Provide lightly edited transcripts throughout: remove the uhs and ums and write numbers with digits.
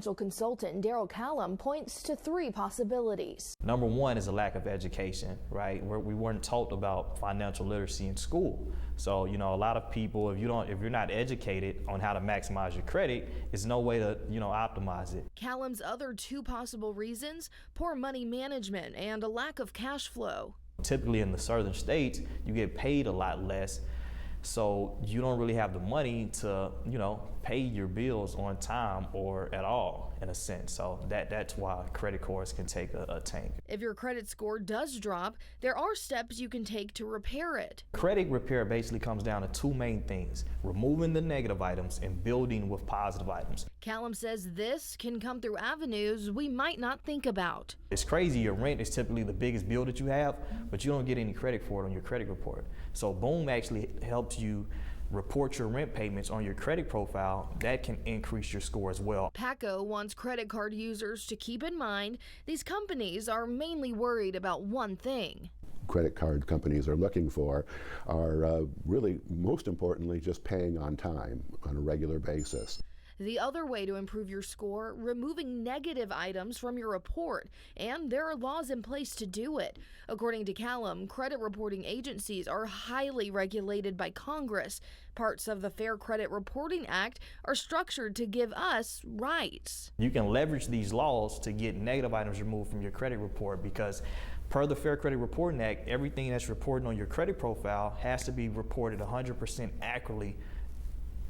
Financial consultant Darryl Callum points to three possibilities. Number one is a lack of education, right? We weren't taught about financial literacy in school. So, a lot of people, if you're not educated on how to maximize your credit, there's no way to, optimize it. Callum's other two possible reasons: poor money management and a lack of cash flow. Typically in the southern states, you get paid a lot less, so you don't really have the money to, pay your bills on time or at all, in a sense. So that's why credit cards can take a tank. If your credit score does drop, there are steps you can take to repair it. Credit repair basically comes down to two main things: removing the negative items and building with positive items. Callum says this can come through avenues we might not think about. It's crazy. Your rent is typically the biggest bill that you have, but you don't get any credit for it on your credit report. So Boom actually helps you report your rent payments on your credit profile. That can increase your score as well. PACO wants credit card users to keep in mind these companies are mainly worried about one thing. Credit card companies are looking for are really, most importantly, just paying on time on a regular basis. The other way to improve your score: removing negative items from your report, and there are laws in place to do it. According to Callum, credit reporting agencies are highly regulated by Congress. Parts of the Fair Credit Reporting Act are structured to give us rights. You can leverage these laws to get negative items removed from your credit report, because per the Fair Credit Reporting Act, everything that's reported on your credit profile has to be reported 100% accurately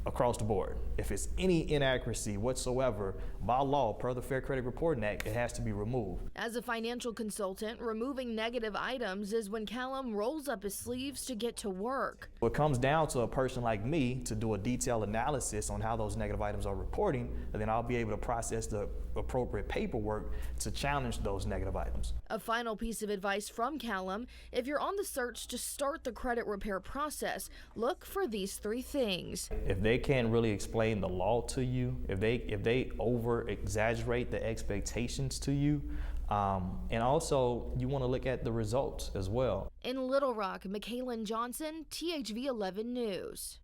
across the board. If it's any inaccuracy whatsoever, by law, per the Fair Credit Reporting Act, it has to be removed. As a financial consultant, removing negative items is when Callum rolls up his sleeves to get to work. It comes down to a person like me to do a detailed analysis on how those negative items are reporting, and then I'll be able to process the appropriate paperwork to challenge those negative items. A final piece of advice from Callum: if you're on the search to start the credit repair process, look for these three things. If they can't really explain the law to you, if they over exaggerate the expectations to you, and also you want to look at the results as well. In Little Rock, Michaela Johnson, THV11 News.